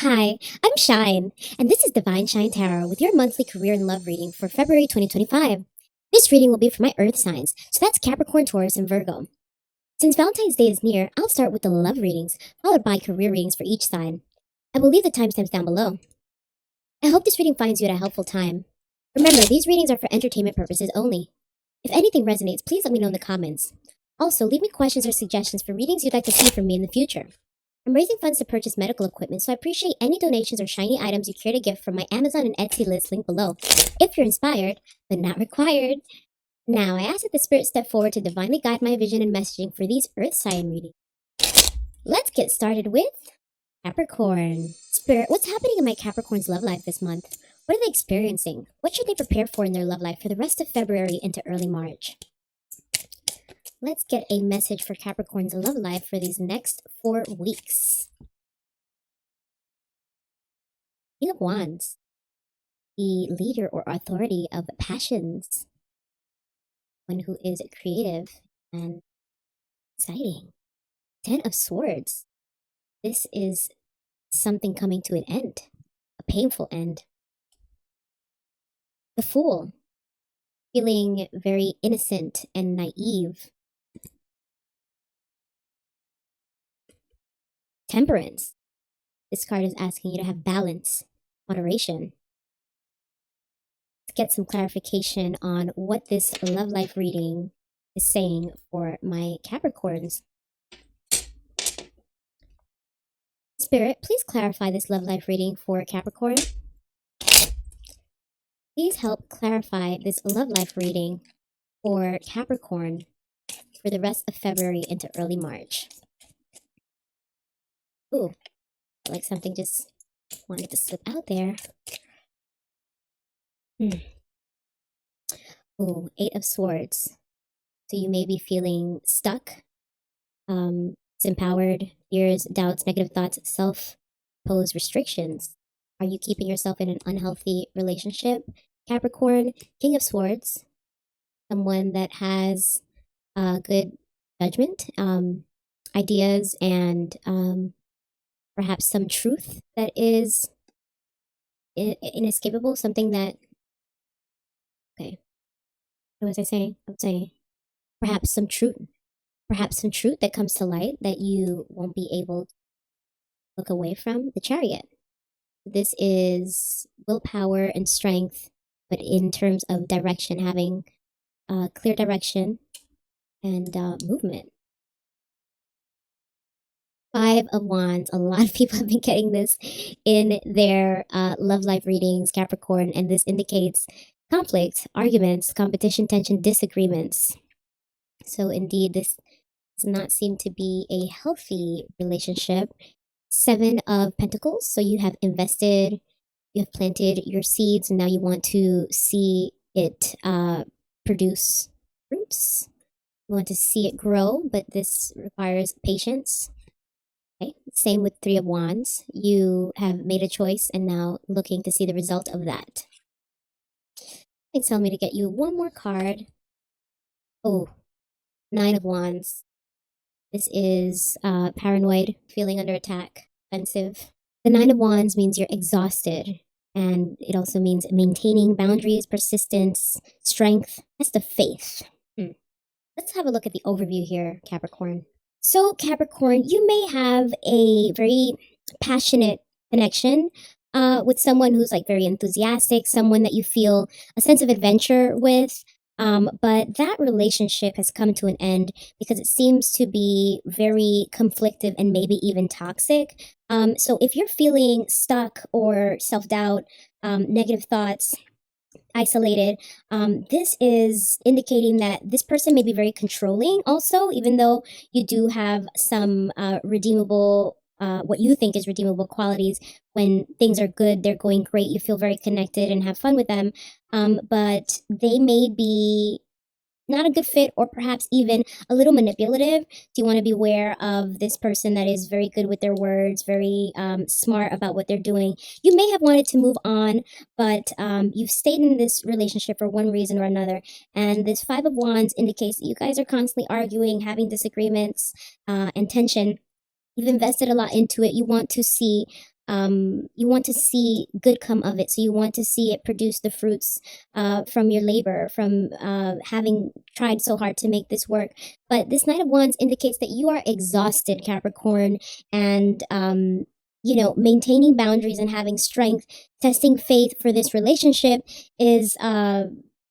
Hi, I'm Shine, and this is Divine Shine Tarot with your monthly career and love reading for February 2025. This reading will be for my earth signs, so that's Capricorn, Taurus, and Virgo. Since Valentine's Day is near, I'll start with the love readings, followed by career readings for each sign. I will leave the timestamps down below. I hope this reading finds you at a helpful time. Remember, these readings are for entertainment purposes only. If anything resonates, please let me know in the comments. Also, leave me questions or suggestions for readings you'd like to see from me in the future. I'm raising funds to purchase medical equipment, so I appreciate any donations or shiny items you care to give from my Amazon and Etsy list linked below, if you're inspired, but not required. Now, I ask that the Spirit step forward to divinely guide my vision and messaging for these Earth sign readings. Let's get started with Capricorn. Spirit, what's happening in my Capricorn's love life this month? What are they experiencing? What should they prepare for in their love life for the rest of February into early March? Let's get a message for Capricorn's love life for these next 4 weeks. King of Wands, the leader or authority of passions, one who is creative and exciting. 10 of Swords, this is something coming to an end, a painful end. The Fool, feeling very innocent and naive. Temperance, this card is asking you to have balance, moderation. Let's get some clarification on what this love life reading is saying for my Capricorns. Spirit, please clarify this love life reading for Capricorn. Please help clarify this love life reading for Capricorn for the rest of February into early March. Ooh, like something just wanted to slip out there. Ooh, 8 of Swords. So you may be feeling stuck, disempowered, fears, doubts, negative thoughts, self-posed restrictions. Are you keeping yourself in an unhealthy relationship? Capricorn, King of Swords, someone that has good judgment, ideas, and perhaps some truth that is inescapable, something that, okay, what was I saying? I would say perhaps some truth that comes to light that you won't be able to look away from. The Chariot. This is willpower and strength, but in terms of direction, having clear direction and movement. 5 of Wands. A lot of people have been getting this in their love life readings, Capricorn, and this indicates conflict, arguments, competition, tension, disagreements. So indeed, this does not seem to be a healthy relationship. 7 of Pentacles. So you have invested, you have planted your seeds, and now you want to see it produce fruits. You want to see it grow, but this requires patience. Okay. Same with 3 of Wands. You have made a choice and now looking to see the result of that. It's telling me to get you one more card. Oh, 9 of Wands. This is paranoid, feeling under attack, defensive. The 9 of Wands means you're exhausted, and it also means maintaining boundaries, persistence, strength. That's the faith. Let's have a look at the overview here, Capricorn. So Capricorn, you may have a very passionate connection with someone who's like very enthusiastic, someone that you feel a sense of adventure with. But that relationship has come to an end because it seems to be very conflictive and maybe even toxic. So if you're feeling stuck or self-doubt, negative thoughts, isolated, this is indicating that this person may be very controlling also, even though you do have some redeemable, what you think is redeemable qualities. When things are good, they're going great, you feel very connected and have fun with them, but they may be not a good fit, or perhaps even a little manipulative. So you want to be aware of this person that is very good with their words, very smart about what they're doing. You may have wanted to move on, but you've stayed in this relationship for one reason or another. And this 5 of Wands indicates that you guys are constantly arguing, having disagreements, and tension. You've invested a lot into it. You want to see You want to see good come of it. So you want to see it produce the fruits from your labor, from having tried so hard to make this work. But this Knight of Wands indicates that you are exhausted, Capricorn, and maintaining boundaries and having strength, testing faith for this relationship is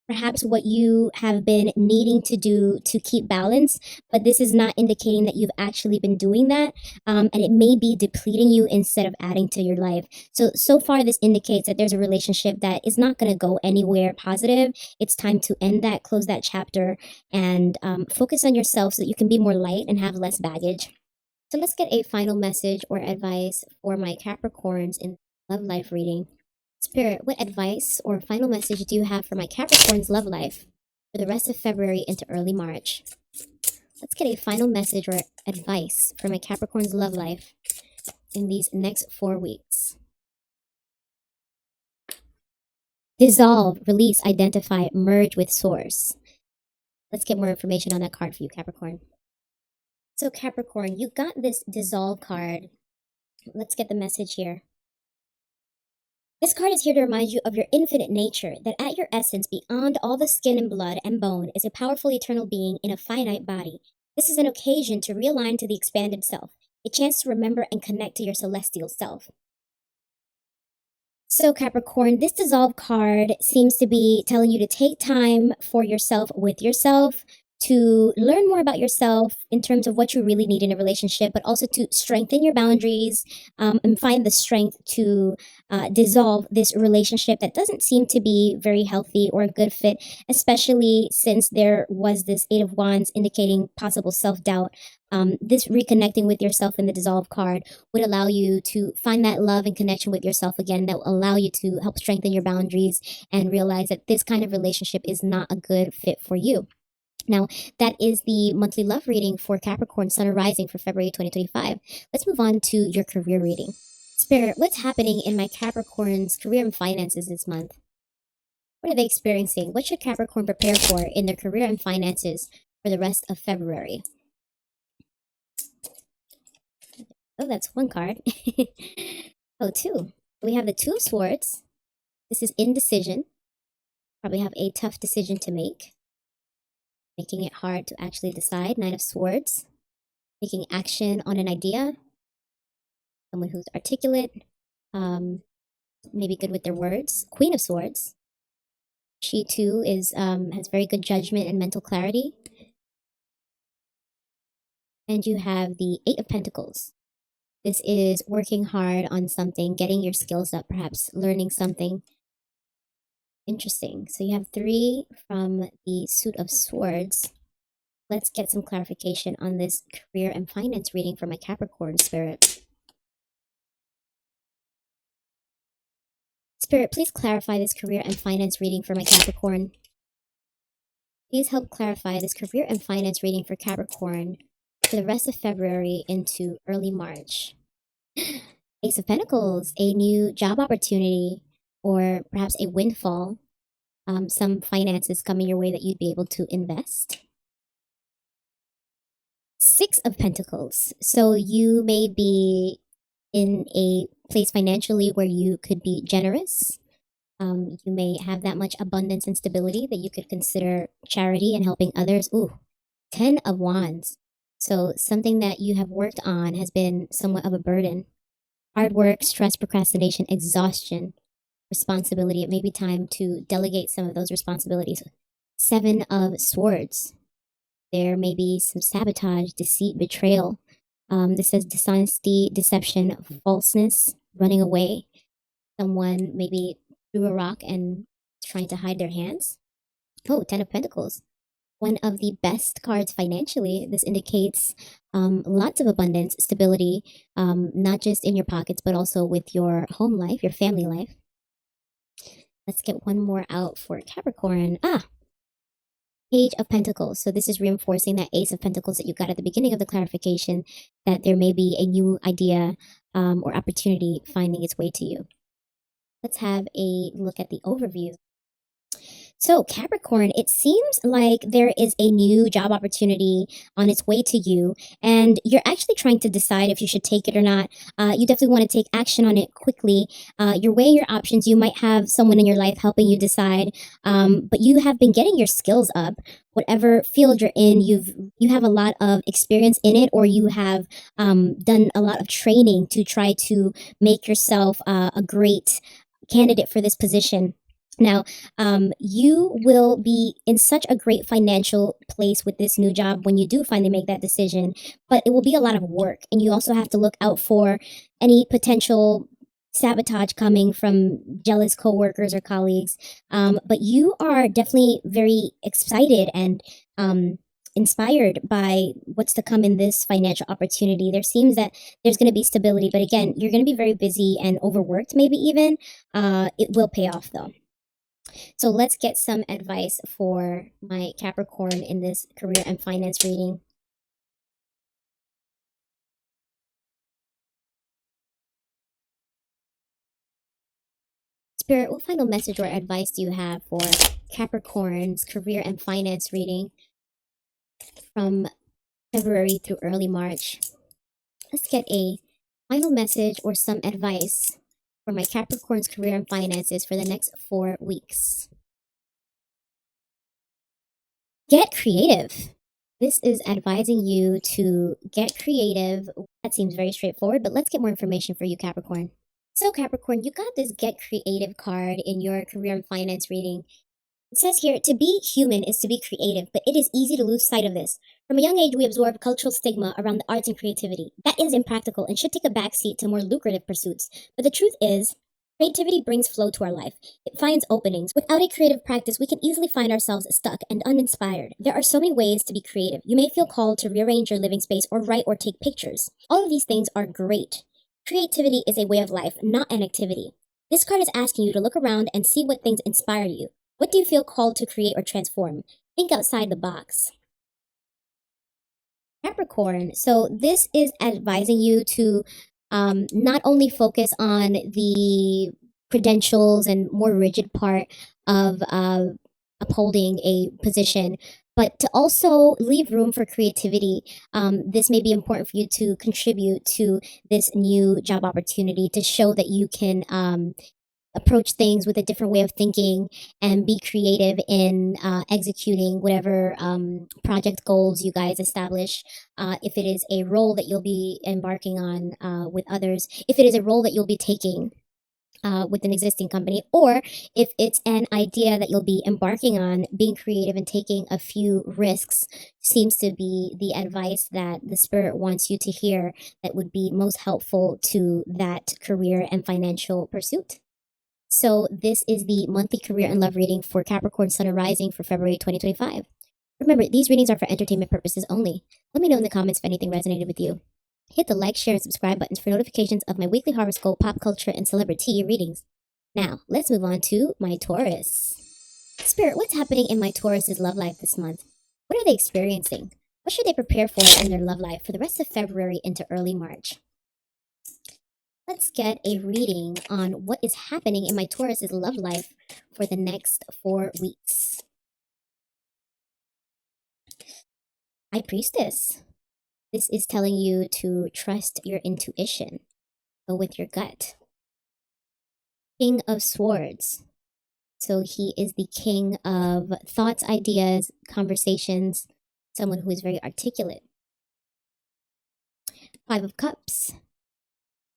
perhaps what you have been needing to do to keep balance, but this is not indicating that you've actually been doing that, and it may be depleting you instead of adding to your life. So far, this indicates that there's a relationship that is not going to go anywhere positive. It's time to end that, close that chapter, and focus on yourself so that you can be more light and have less baggage. So let's get a final message or advice for my Capricorns in love life reading. Spirit, what advice or final message do you have for my Capricorn's love life for the rest of February into early March? Let's get a final message or advice for my Capricorn's love life in these next 4 weeks. Dissolve, release, identify, merge with source. Let's get more information on that card for you, Capricorn. So Capricorn, you got this dissolve card. Let's get the message here. This card is here to remind you of your infinite nature, that at your essence, beyond all the skin and blood and bone, is a powerful eternal being in a finite body. This is an occasion to realign to the expanded self, a chance to remember and connect to your celestial self. So Capricorn, this dissolve card seems to be telling you to take time for yourself with yourself, to learn more about yourself in terms of what you really need in a relationship, but also to strengthen your boundaries and find the strength to dissolve this relationship that doesn't seem to be very healthy or a good fit, especially since there was this Eight of Wands indicating possible self-doubt. This reconnecting with yourself in the dissolve card would allow you to find that love and connection with yourself again, that will allow you to help strengthen your boundaries and realize that this kind of relationship is not a good fit for you. Now, that is the monthly love reading for Capricorn, Sun or Rising for February 2025. Let's move on to your career reading. Spirit, what's happening in my Capricorn's career and finances this month? What are they experiencing? What should Capricorn prepare for in their career and finances for the rest of February? Oh, that's one card. Oh, two. We have the Two of Swords. This is indecision. Probably have a tough decision to make. Making it hard to actually decide. Nine of Swords. Taking action on an idea. Someone who's articulate. Maybe good with their words. Queen of Swords. She too is has very good judgment and mental clarity. And you have the Eight of Pentacles. This is working hard on something, getting your skills up, perhaps learning something interesting. So you have 3 from the Suit of Swords. Let's get some clarification on this career and finance reading for my Capricorn, Spirit. Spirit, please clarify this career and finance reading for my Capricorn. Please help clarify this career and finance reading for Capricorn for the rest of February into early March. Ace of Pentacles, a new job opportunity or perhaps a windfall, some finances coming your way that you'd be able to invest. Six of Pentacles, so you may be in a place financially where you could be generous. You may have that much abundance and stability that you could consider charity and helping others. Ooh, 10 of Wands. So something that you have worked on has been somewhat of a burden. Hard work, stress, procrastination, exhaustion, responsibility. It may be time to delegate some of those responsibilities. 7 of Swords. There may be some sabotage, deceit, betrayal. This says dishonesty, deception, falseness, running away. Someone maybe threw a rock and trying to hide their hands. Oh, 10 of Pentacles. One of the best cards financially. This indicates lots of abundance, stability, not just in your pockets, but also with your home life, your family life. Let's get one more out for Capricorn. Page of Pentacles. So this is reinforcing that Ace of Pentacles that you got at the beginning of the clarification, that there may be a new idea or opportunity finding its way to you. Let's have a look at the overview. So, Capricorn, it seems like there is a new job opportunity on its way to you, and you're actually trying to decide if you should take it or not. You definitely want to take action on it quickly. You're weighing your options. You might have someone in your life helping you decide, but you have been getting your skills up. Whatever field you're in, you have a lot of experience in it, or you have done a lot of training to try to make yourself a great candidate for this position. Now, you will be in such a great financial place with this new job when you do finally make that decision, but it will be a lot of work. And you also have to look out for any potential sabotage coming from jealous coworkers or colleagues. But you are definitely very excited and inspired by what's to come in this financial opportunity. There seems that there's going to be stability, but again, you're going to be very busy and overworked, maybe even. It will pay off though. So let's get some advice for my Capricorn in this career and finance reading. Spirit, what final message or advice do you have for Capricorn's career and finance reading from February through early March? Let's get a final message or some advice for my Capricorn's career and finances for the next 4 weeks. Get creative. This is advising you to get creative. That seems very straightforward, but let's get more information for you, Capricorn. So, Capricorn, you got this Get Creative card in your career and finance reading. It says here, to be human is to be creative, but it is easy to lose sight of this. From a young age, we absorb cultural stigma around the arts and creativity. That is impractical and should take a backseat to more lucrative pursuits. But the truth is, creativity brings flow to our life. It finds openings. Without a creative practice, we can easily find ourselves stuck and uninspired. There are so many ways to be creative. You may feel called to rearrange your living space or write or take pictures. All of these things are great. Creativity is a way of life, not an activity. This card is asking you to look around and see what things inspire you. What do you feel called to create or transform? Think outside the box. Capricorn, so this is advising you to not only focus on the credentials and more rigid part of upholding a position, but to also leave room for creativity. This may be important for you to contribute to this new job opportunity, to show that you can approach things with a different way of thinking and be creative in executing whatever project goals you guys establish. If it is a role that you'll be embarking on with others, if it is a role that you'll be taking with an existing company, or if it's an idea that you'll be embarking on, being creative and taking a few risks seems to be the advice that the Spirit wants you to hear that would be most helpful to that career and financial pursuit. So this is the monthly career and love reading for Capricorn Sun and Rising for February 2025. Remember, these readings are for entertainment purposes only. Let me know in the comments if anything resonated with you. Hit the like, share, and subscribe buttons for notifications of my weekly horoscope, pop culture, and celebrity readings. Now, let's move on to my Taurus. Spirit, what's happening in my Taurus's love life this month? What are they experiencing? What should they prepare for in their love life for the rest of February into early March? Let's get a reading on what is happening in my Taurus's love life for the next 4 weeks. High Priestess. This is telling you to trust your intuition. Go with your gut. King of Swords. So he is the king of thoughts, ideas, conversations, someone who is very articulate. Five of Cups.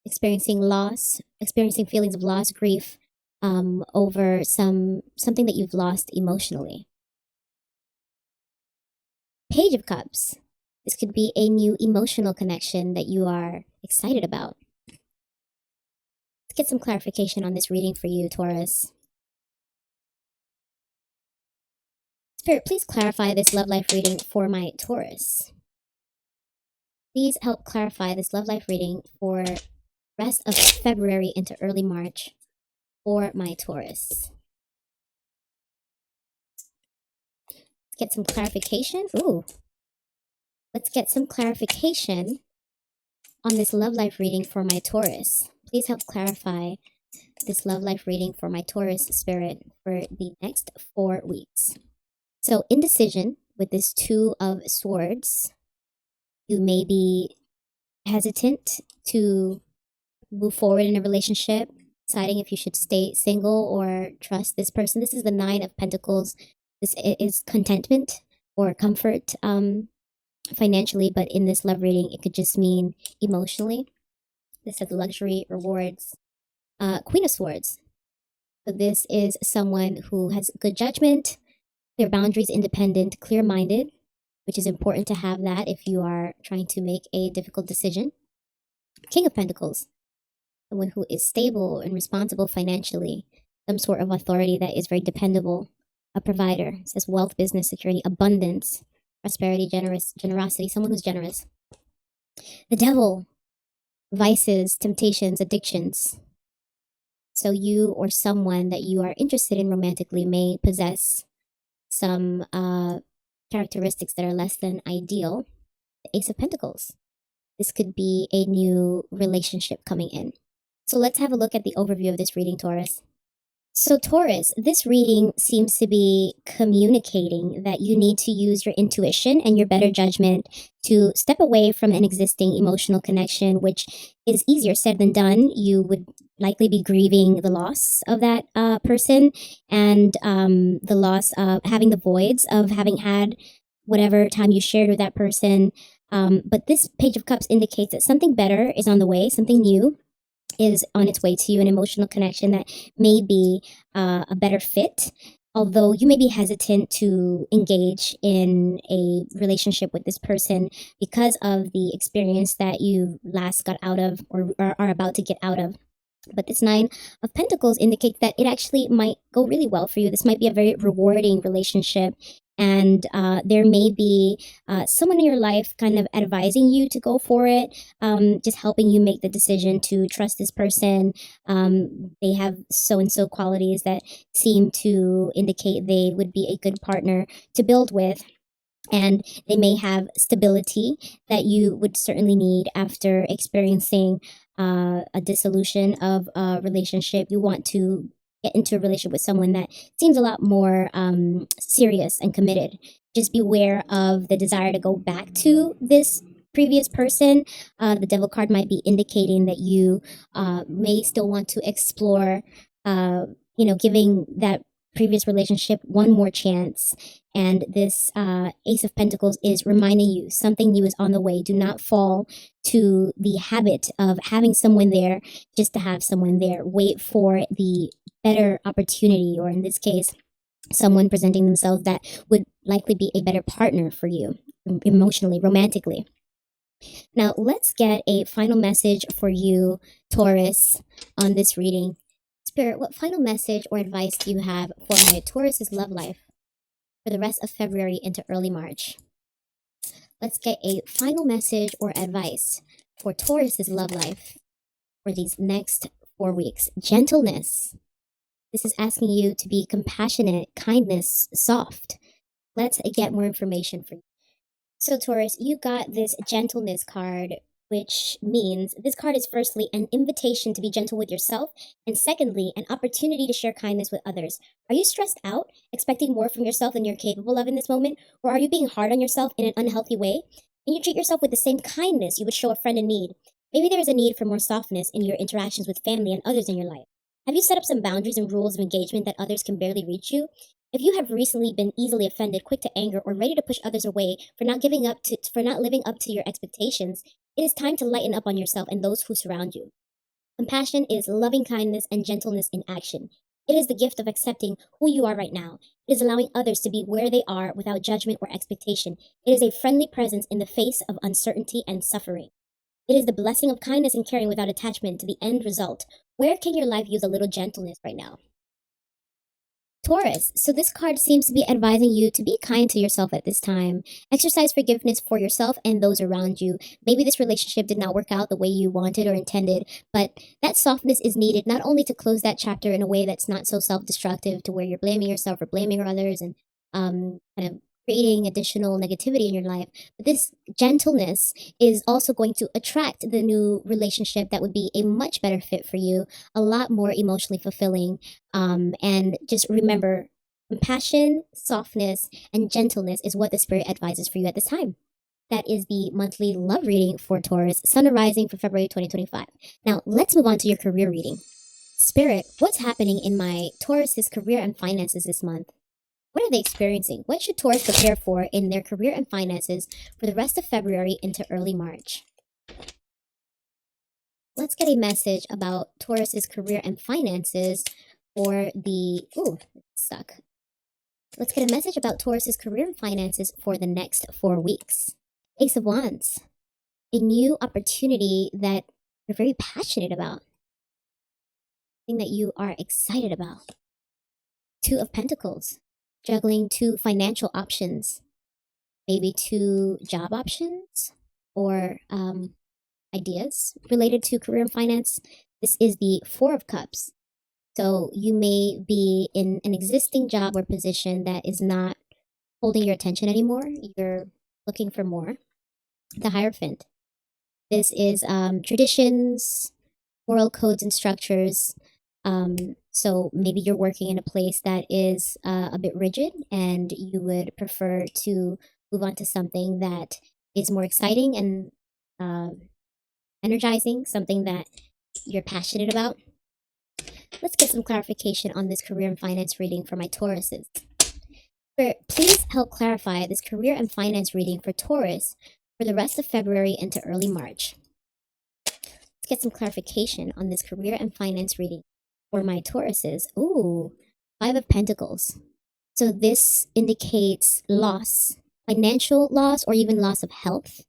Experiencing loss, experiencing feelings of loss, grief over something that you've lost emotionally. Page of Cups. This could be a new emotional connection that you are excited about. Let's get some clarification on this reading for you, Taurus. Spirit, please clarify this love life reading for my Taurus. Please help clarify this love life reading for rest of February into early March for my Taurus. Let's get some clarification. Let's get some clarification on this love life reading for my Taurus. Please help clarify this love life reading for my Taurus spirit for the next 4 weeks. So, indecision with this Two of Swords. You may be hesitant to move forward in a relationship, deciding if you should stay single or trust this person. This is the Nine of Pentacles. This is contentment or comfort financially, but in this love reading, it could just mean emotionally. This says luxury, rewards. Queen of Swords. So this is someone who has good judgment, clear boundaries, independent, clear-minded, which is important to have that if you are trying to make a difficult decision. King of Pentacles. Someone who is stable and responsible financially, some sort of authority that is very dependable, a provider. It says wealth, business, security, abundance, prosperity, generosity, someone who's generous. The Devil, vices, temptations, addictions. So you or someone that you are interested in romantically may possess some characteristics that are less than ideal. The Ace of Pentacles. This could be a new relationship coming in. So let's have a look at the overview of this reading, Taurus. So Taurus, this reading seems to be communicating that you need to use your intuition and your better judgment to step away from an existing emotional connection, which is easier said than done. You would likely be grieving the loss of that person and the loss of having the voids of having had whatever time you shared with that person. But this Page of Cups indicates that something better is on the way, something new is on its way to you, an emotional connection that may be a better fit. Although you may be hesitant to engage in a relationship with this person because of the experience that you last got out of or are about to get out of. But this Nine of Pentacles indicates that it actually might go really well for you. This might be a very rewarding relationship. And there may be someone in your life kind of advising you to go for it, just helping you make the decision to trust this person. They have so-and-so qualities that seem to indicate they would be a good partner to build with. And they may have stability that you would certainly need after experiencing a dissolution of a relationship. You want to get into a relationship with someone that seems a lot more serious and committed. Just beware of the desire to go back to this previous person. The Devil card might be indicating that you may still want to explore, giving that previous relationship one more chance. And this Ace of Pentacles is reminding you something new is on the way. Do not fall to the habit of having someone there just to have someone there. Wait for the better opportunity, or in this case, someone presenting themselves that would likely be a better partner for you emotionally, romantically. Now, let's get a final message for you, Taurus, on this reading. Spirit, what final message or advice do you have for my Taurus's love life for the rest of February into early March? Let's get a final message or advice for Taurus's love life for these next 4 weeks. Gentleness. This is asking you to be compassionate, kindness, soft. Let's get more information for you. So Taurus, you got this gentleness card, which means this card is firstly an invitation to be gentle with yourself, and secondly, an opportunity to share kindness with others. Are you stressed out, expecting more from yourself than you're capable of in this moment? Or are you being hard on yourself in an unhealthy way? Can you treat yourself with the same kindness you would show a friend in need? Maybe there is a need for more softness in your interactions with family and others in your life. Have you set up some boundaries and rules of engagement that others can barely reach you? If you have recently been easily offended, quick to anger, or ready to push others away for not living up to your expectations, it is time to lighten up on yourself and those who surround you. Compassion is loving kindness and gentleness in action. It is the gift of accepting who you are right now. It is allowing others to be where they are without judgment or expectation. It is a friendly presence in the face of uncertainty and suffering. It is the blessing of kindness and caring without attachment to the end result. Where can your life use a little gentleness right now? Taurus, so this card seems to be advising you to be kind to yourself at this time. Exercise forgiveness for yourself and those around you. Maybe this relationship did not work out the way you wanted or intended, but that softness is needed not only to close that chapter in a way that's not so self-destructive to where you're blaming yourself or blaming others and kind of creating additional negativity in your life. But this gentleness is also going to attract the new relationship that would be a much better fit for you, a lot more emotionally fulfilling. And just remember, compassion, softness, and gentleness is what the spirit advises for you at this time. That is the monthly love reading for Taurus, Sun and Rising for February 2025. Now, let's move on to your career reading. Spirit, what's happening in my Taurus's career and finances this month? What are they experiencing? What should Taurus prepare for in their career and finances for the rest of February into early March? Let's get a message about Taurus's career and finances for the... Ooh, stuck. Let's get a message about Taurus's career and finances for the next 4 weeks. Ace of Wands, a new opportunity that you're very passionate about, something that you are excited about. Two of Pentacles, juggling 2 financial options, maybe 2 job options or ideas related to career and finance. This is the 4 of Cups. So you may be in an existing job or position that is not holding your attention anymore. You're looking for more. The Hierophant. This is traditions, moral codes and structures. So maybe you're working in a place that is a bit rigid and you would prefer to move on to something that is more exciting and energizing, something that you're passionate about. Let's get some clarification on this career and finance reading for my Tauruses. Please help clarify this career and finance reading for Taurus for the rest of February into early March. Let's get some clarification on this career and finance reading for my Tauruses. Ooh, 5 of Pentacles. So this indicates loss, financial loss, or even loss of health.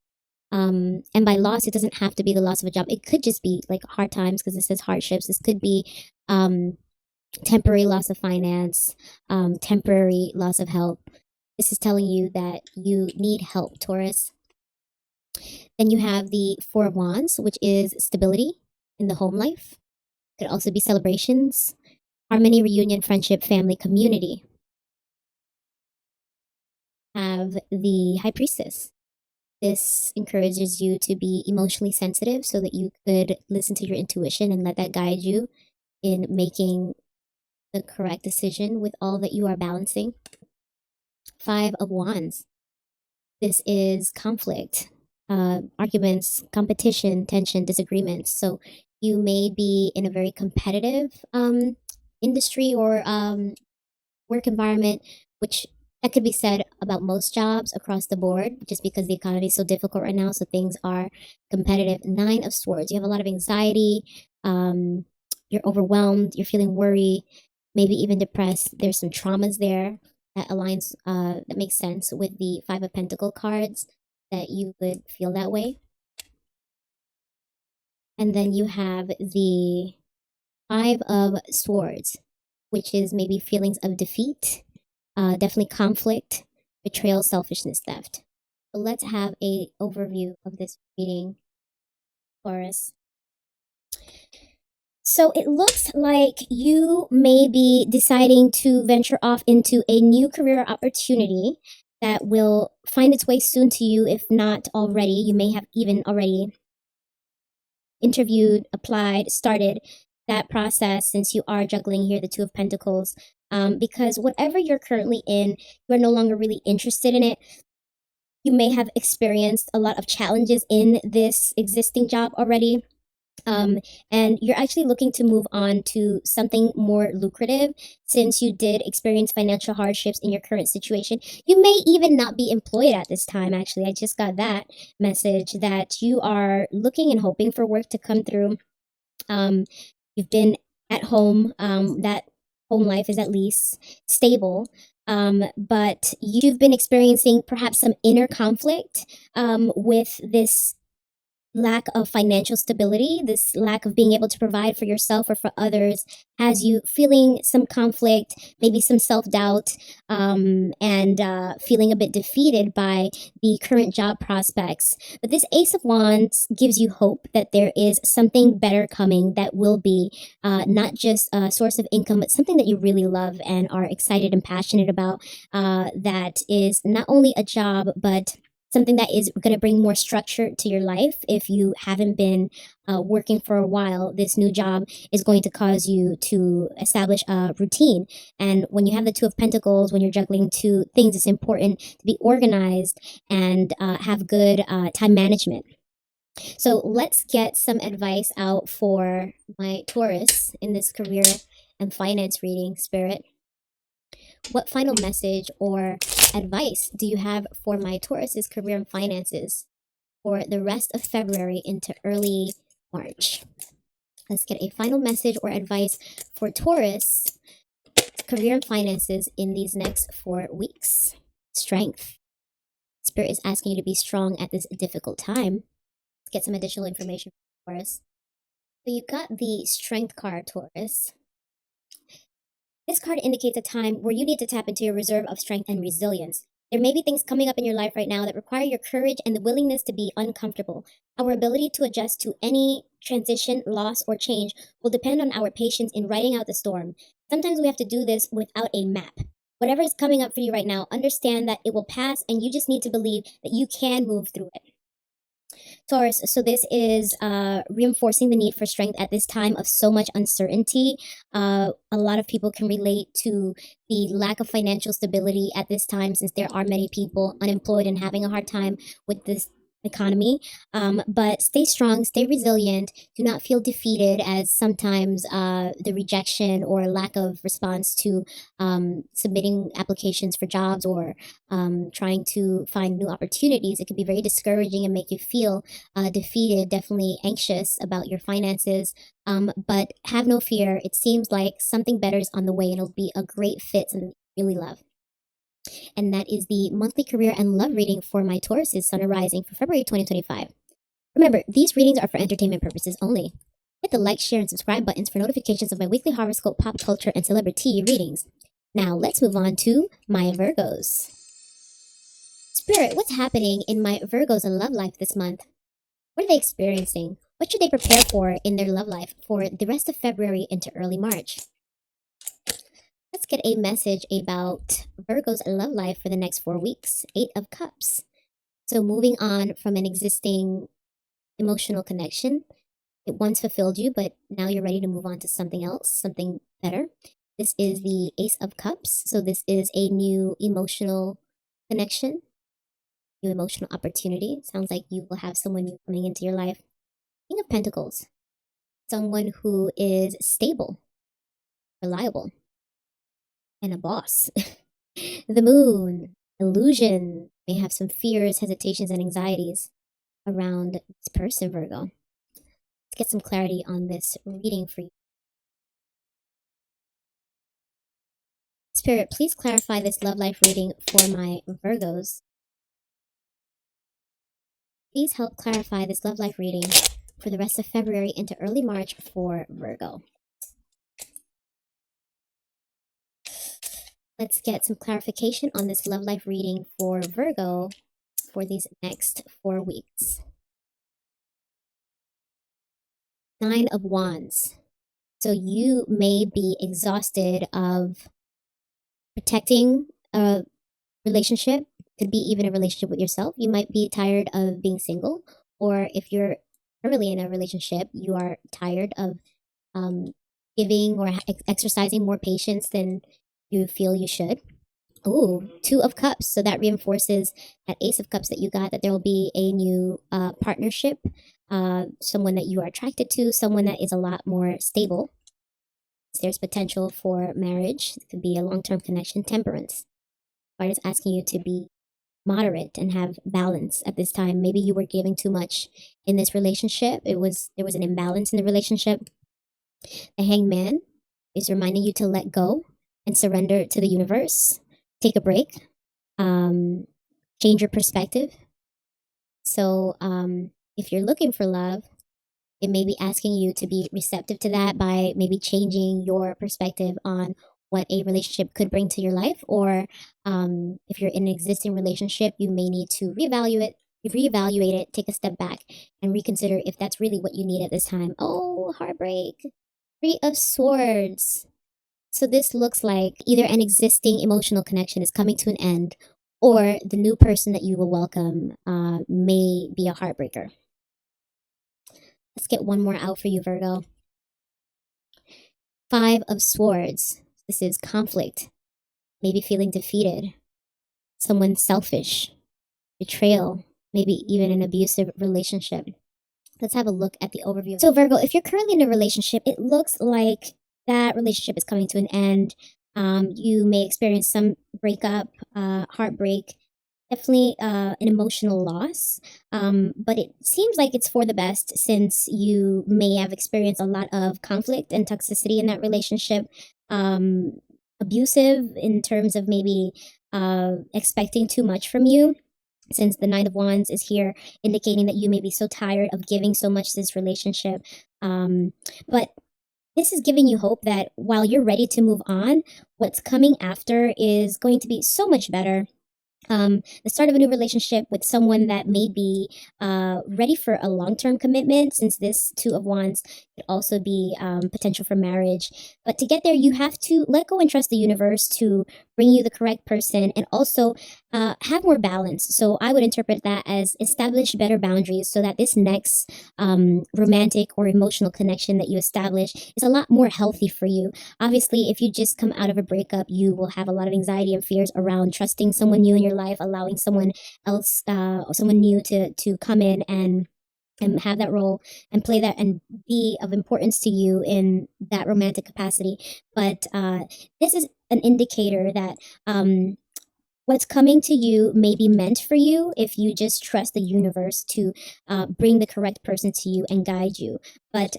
And by loss, it doesn't have to be the loss of a job. It could just be like hard times, because it says hardships. This could be temporary loss of finance, temporary loss of health. This is telling you that you need help, Taurus. Then you have the 4 of Wands, which is stability in the home life. Could also be celebrations, harmony, reunion, friendship, family, community. Have the High Priestess. This encourages you to be emotionally sensitive so that you could listen to your intuition and let that guide you in making the correct decision with all that you are balancing. 5 of Wands. This is conflict, arguments, competition, tension, disagreements. So you may be in a very competitive industry or work environment, which that could be said about most jobs across the board, just because the economy is so difficult right now. So things are competitive. 9 of Swords. You have a lot of anxiety. You're overwhelmed. You're feeling worried, maybe even depressed. There's some traumas there that aligns, that makes sense with the 5 of Pentacle cards, that you would feel that way. And then you have the 5 of Swords, which is maybe feelings of defeat. Definitely conflict, betrayal, selfishness, theft. So let's have a overview of this reading, Taurus. So it looks like you may be deciding to venture off into a new career opportunity that will find its way soon to you, if not already. You may have even already interviewed, applied, started that process, since you are juggling here the 2 of Pentacles. Because whatever you're currently in, you are no longer really interested in it. You may have experienced a lot of challenges in this existing job already. And you're actually looking to move on to something more lucrative, since you did experience financial hardships in your current situation. You may even not be employed at this time. Actually, I just got that message that you are looking and hoping for work to come through. You've been at home, that home life is at least stable, but you've been experiencing perhaps some inner conflict with this lack of financial stability, this lack of being able to provide for yourself or for others, has you feeling some conflict, maybe some self doubt, and feeling a bit defeated by the current job prospects. But this Ace of Wands gives you hope that there is something better coming that will be not just a source of income, but something that you really love and are excited and passionate about. That is not only a job, but something that is going to bring more structure to your life. If you haven't been working for a while, this new job is going to cause you to establish a routine. And when you have the Two of Pentacles, when you're juggling two things, it's important to be organized and have good time management. So let's get some advice out for my Taurus in this career and finance reading, Spirit. What final message or advice do you have for my Taurus's career and finances for the rest of February into early March? Let's get a final message or advice for Taurus career and finances in these next 4 weeks. Strength. Spirit is asking you to be strong at this difficult time. Let's get some additional information for Taurus. So you got the Strength card, Taurus. This card indicates a time where you need to tap into your reserve of strength and resilience. There may be things coming up in your life right now that require your courage and the willingness to be uncomfortable. Our ability to adjust to any transition, loss, or change will depend on our patience in riding out the storm. Sometimes we have to do this without a map. Whatever is coming up for you right now, understand that it will pass and you just need to believe that you can move through it. Taurus, so this is reinforcing the need for strength at this time of so much uncertainty. A lot of people can relate to the lack of financial stability at this time, since there are many people unemployed and having a hard time with this economy. But stay strong, stay resilient. Do not feel defeated, as sometimes the rejection or lack of response to submitting applications for jobs or trying to find new opportunities, it can be very discouraging and make you feel defeated, definitely anxious about your finances. But have no fear. It seems like something better is on the way and it'll be a great fit, something you really love. And that is the monthly career and love reading for my Taurus's Sun and Rising for February 2025. Remember, these readings are for entertainment purposes only. Hit the like, share, and subscribe buttons for notifications of my weekly horoscope, pop culture, and celebrity readings. Now, let's move on to my Virgos. Spirit, what's happening in my Virgos' love life this month? What are they experiencing? What should they prepare for in their love life for the rest of February into early March? Let's get a message about Virgo's love life for the next 4 weeks. 8 of Cups. So moving on from an existing emotional connection. It once fulfilled you, but now you're ready to move on to something else, something better. This is the Ace of Cups. So this is a new emotional connection, new emotional opportunity. It sounds like you will have someone new coming into your life. King of Pentacles. Someone who is stable, reliable, and a boss. The Moon, illusion, may have some fears, hesitations, and anxieties around this person, Virgo. Let's get some clarity on this reading for you. Spirit, please clarify this love life reading for my Virgos. Please help clarify this love life reading for the rest of February into early March for Virgo. Let's get some clarification on this love life reading for Virgo for these next 4 weeks. 9 of Wands. So you may be exhausted of protecting a relationship. Could be even a relationship with yourself. You might be tired of being single, or if you're currently in a relationship, you are tired of giving or exercising more patience than you feel you should. Ooh, 2 of Cups. So that reinforces that Ace of Cups that you got, that there will be a new partnership, someone that you are attracted to, someone that is a lot more stable. There's potential for marriage. It could be a long-term connection. Temperance. God is asking you to be moderate and have balance at this time. Maybe you were giving too much in this relationship. There was an imbalance in the relationship. The Hanged Man is reminding you to let go and surrender to the universe. Take a break. Change your perspective. So if you're looking for love, it may be asking you to be receptive to that by maybe changing your perspective on what a relationship could bring to your life. Or if you're in an existing relationship, you may need to reevaluate it, take a step back, and reconsider if that's really what you need at this time. Oh, heartbreak. Three of Swords. So this looks like either an existing emotional connection is coming to an end, or the new person that you will welcome may be a heartbreaker. Let's get one more out for you, Virgo. Five of Swords. This is conflict, maybe feeling defeated, someone selfish, betrayal, maybe even an abusive relationship. Let's have a look at the overview. So Virgo, if you're currently in a relationship, it looks like that relationship is coming to an end. You may experience some breakup, heartbreak, definitely an emotional loss. But it seems like it's for the best, since you may have experienced a lot of conflict and toxicity in that relationship. Abusive in terms of maybe expecting too much from you, since the Nine of Wands is here, indicating that you may be so tired of giving so much to this relationship. But this is giving you hope that while you're ready to move on, what's coming after is going to be so much better. The start of a new relationship with someone that may be ready for a long-term commitment, since this Two of Wands could also be potential for marriage. But to get there, you have to let go and trust the universe to bring you the correct person, and also have more balance. So I would interpret that as establish better boundaries, so that this next romantic or emotional connection that you establish is a lot more healthy for you. Obviously, if you just come out of a breakup, you will have a lot of anxiety and fears around trusting someone new in your life, allowing someone else, someone new to come in and have that role and play that and be of importance to you in that romantic capacity. But this is an indicator that what's coming to you may be meant for you if you just trust the universe to bring the correct person to you and guide you. But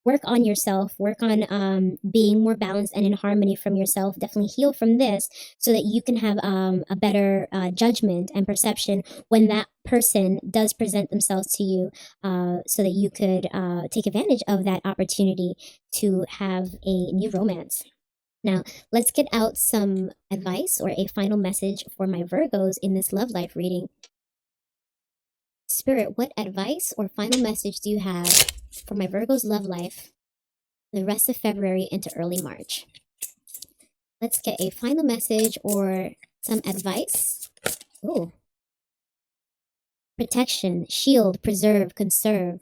work on yourself, work on being more balanced and in harmony from yourself. Definitely heal from this, so that you can have a better judgment and perception when that person does present themselves to you, so that you could take advantage of that opportunity to have a new romance. Now, let's get out some advice or a final message for my Virgos in this love life reading. Spirit, what advice or final message do you have for my Virgo's love life the rest of February into early March? Let's get a final message or some advice. Ooh. Protection, shield, preserve, conserve.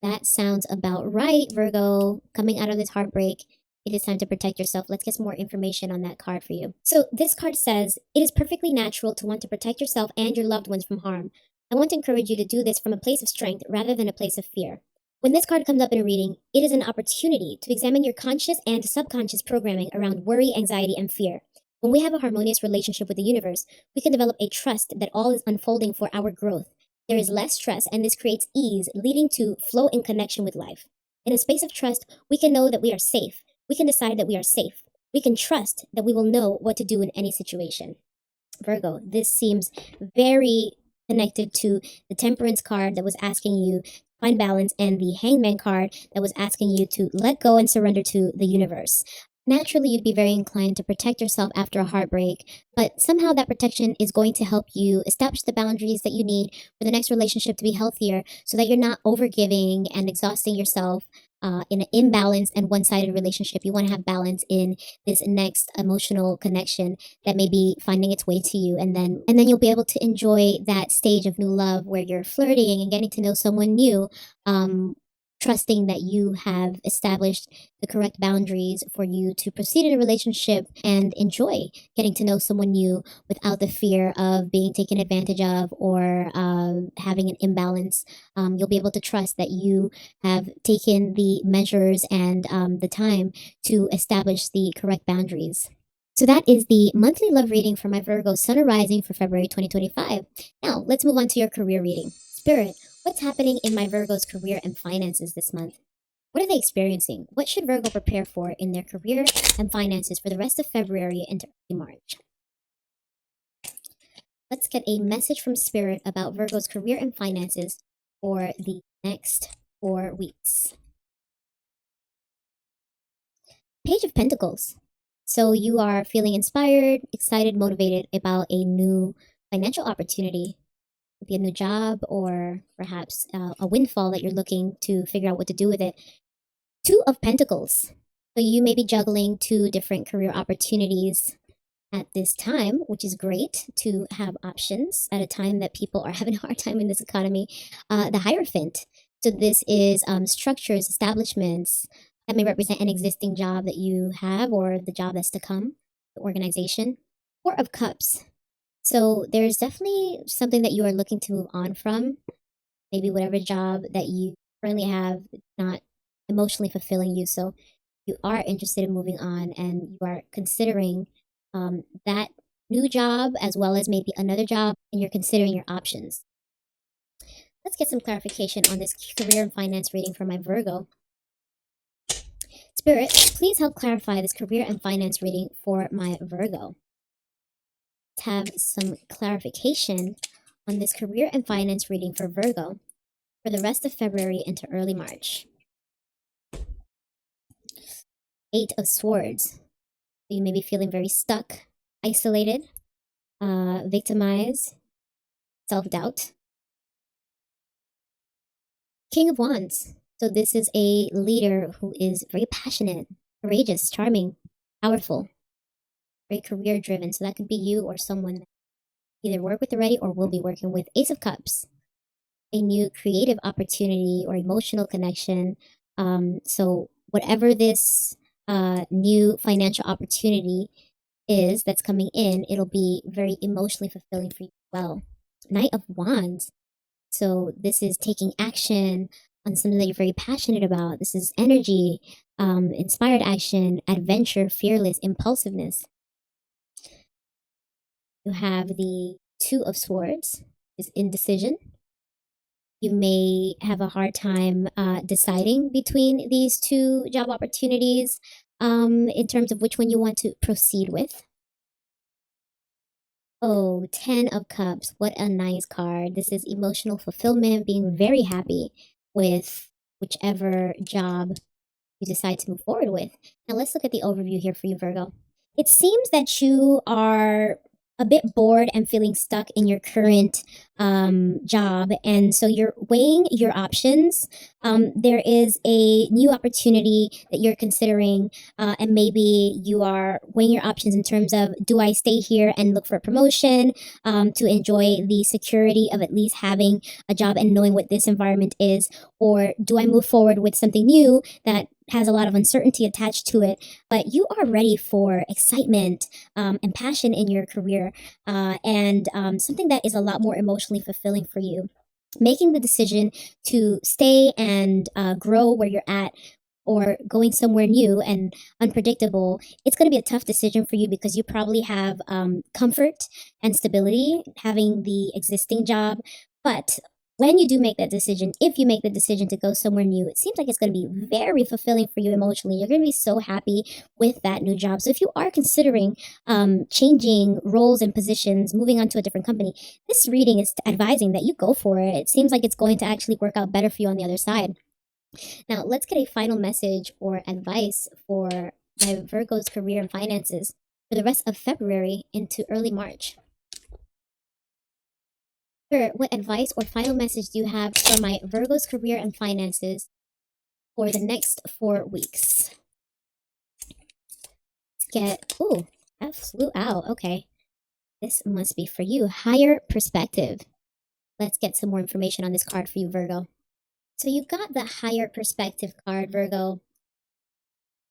That sounds about right, Virgo. Coming out of this heartbreak, it is time to protect yourself. Let's get some more information on that card for you. So this card says, it is perfectly natural to want to protect yourself and your loved ones from harm. I want to encourage you to do this from a place of strength rather than a place of fear. When this card comes up in a reading, it is an opportunity to examine your conscious and subconscious programming around worry, anxiety, and fear. When we have a harmonious relationship with the universe, we can develop a trust that all is unfolding for our growth. There is less stress, and this creates ease, leading to flow and connection with life. In a space of trust, we can know that we are safe. We can decide that we are safe. We can trust that we will know what to do in any situation. Virgo, this seems very connected to the Temperance card that was asking you to find balance, and the Hangman card that was asking you to let go and surrender to the universe. Naturally, you'd be very inclined to protect yourself after a heartbreak, but somehow that protection is going to help you establish the boundaries that you need for the next relationship to be healthier, so that you're not overgiving and exhausting yourself in an imbalanced and one-sided relationship. You want to have balance in this next emotional connection that may be finding its way to you, and then you'll be able to enjoy that stage of new love where you're flirting and getting to know someone new, trusting that you have established the correct boundaries for you to proceed in a relationship and enjoy getting to know someone new without the fear of being taken advantage of or having an imbalance. You'll be able to trust that you have taken the measures and the time to establish the correct boundaries. So that is the monthly love reading for my Virgo Sun or Rising for February 2025. Now, let's move on to your career reading. Spirit, what's happening in my Virgo's career and finances this month? What are they experiencing? What should Virgo prepare for in their career and finances for the rest of February into early March? Let's get a message from Spirit about Virgo's career and finances for the next 4 weeks. Page of Pentacles. So you are feeling inspired, excited, motivated about a new financial opportunity. It could be a new job or perhaps a windfall that you're looking to figure out what to do with it. 2 of Pentacles. So you may be juggling 2 different career opportunities at this time, which is great to have options at a time that people are having a hard time in this economy. The Hierophant. So this is structures, establishments that may represent an existing job that you have or the job that's to come, the organization. 4 of Cups. So there's definitely something that you are looking to move on from. Maybe whatever job that you currently have is not emotionally fulfilling you. So you are interested in moving on and you are considering that new job as well as maybe another job, and you're considering your options. Let's get some clarification on this career and finance reading for my Virgo. Spirit, please help clarify this career and finance reading for my Virgo. Let's have some clarification on this career and finance reading for Virgo for the rest of February into early March. 8 of Swords. You may be feeling very stuck, isolated, victimized, self-doubt. King of Wands. So this is a leader who is very passionate, courageous, charming, powerful, very career-driven. So that could be you or someone that either work with already or will be working with. Ace of Cups. A new creative opportunity or emotional connection. So whatever this new financial opportunity is that's coming in, it'll be very emotionally fulfilling for you as well. Knight of Wands. So this is taking action on something that you're very passionate about. This is energy, inspired action, adventure, fearless, impulsiveness. You have the 2 of Swords, is indecision. You may have a hard time deciding between these 2 job opportunities in terms of which one you want to proceed with. Oh, 10 of Cups. What a nice card. This is emotional fulfillment, being very happy with whichever job you decide to move forward with. Now let's look at the overview here for you, Virgo. It seems that you are a bit bored and feeling stuck in your current job, and so you're weighing your options. There is a new opportunity that you're considering, and maybe you are weighing your options in terms of, do I stay here and look for a promotion to enjoy the security of at least having a job and knowing what this environment is, or do I move forward with something new that has a lot of uncertainty attached to it, but you are ready for excitement and passion in your career, and something that is a lot more emotionally fulfilling for you. Making the decision to stay and grow where you're at, or going somewhere new and unpredictable, it's going to be a tough decision for you because you probably have comfort and stability having the existing job. But when you do make that decision, if you make the decision to go somewhere new, it seems like it's going to be very fulfilling for you emotionally. You're going to be so happy with that new job. So if you are considering changing roles and positions, moving on to a different company, this reading is advising that you go for it. It seems like it's going to actually work out better for you on the other side. Now, let's get a final message or advice for my Virgo's career and finances for the rest of February into early March. Sure, what advice or final message do you have for my Virgo's career and finances for the next 4 weeks? Let's that flew out. Okay. This must be for you. Higher perspective. Let's get some more information on this card for you, Virgo. So you got the higher perspective card, Virgo.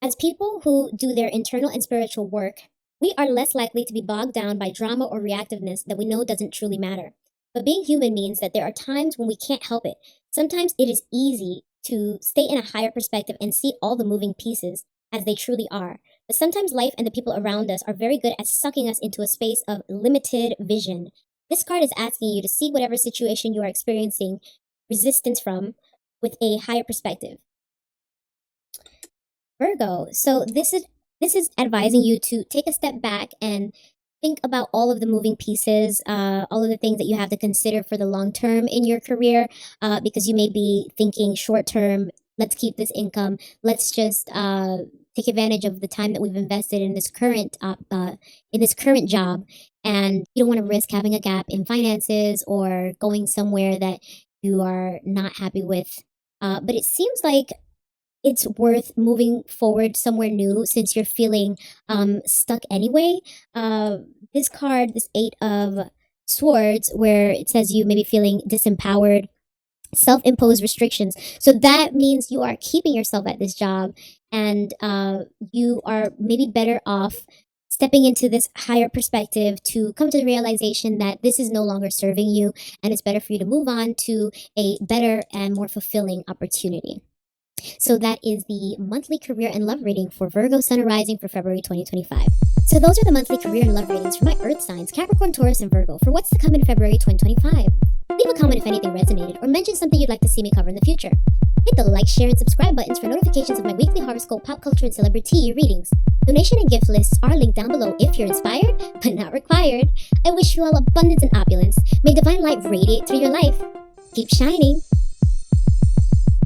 As people who do their internal and spiritual work, we are less likely to be bogged down by drama or reactiveness that we know doesn't truly matter. But being human means that there are times when we can't help it. Sometimes it is easy to stay in a higher perspective and see all the moving pieces as they truly are. But sometimes life and the people around us are very good at sucking us into a space of limited vision. This card is asking you to see whatever situation you are experiencing resistance from with a higher perspective. Virgo, so this is advising you to take a step back and think about all of the moving pieces, all of the things that you have to consider for the long term in your career, because you may be thinking short term, let's keep this income, let's just take advantage of the time that we've invested in this current job, and you don't want to risk having a gap in finances or going somewhere that you are not happy with. But it seems like it's worth moving forward somewhere new since you're feeling stuck anyway. This card, this Eight of Swords, where it says you may be feeling disempowered, self-imposed restrictions. So that means you are keeping yourself at this job, and you are maybe better off stepping into this higher perspective to come to the realization that this is no longer serving you, and it's better for you to move on to a better and more fulfilling opportunity. So that is the monthly career and love reading for Virgo Sun Rising for February 2025. So those are the monthly career and love readings for my Earth signs, Capricorn, Taurus, and Virgo, for what's to come in February 2025. Leave a comment if anything resonated, or mention something you'd like to see me cover in the future. Hit the like, share, and subscribe buttons for notifications of my weekly horoscope, pop culture, and celebrity readings. Donation and gift lists are linked down below if you're inspired, but not required. I wish you all abundance and opulence. May divine light radiate through your life. Keep shining.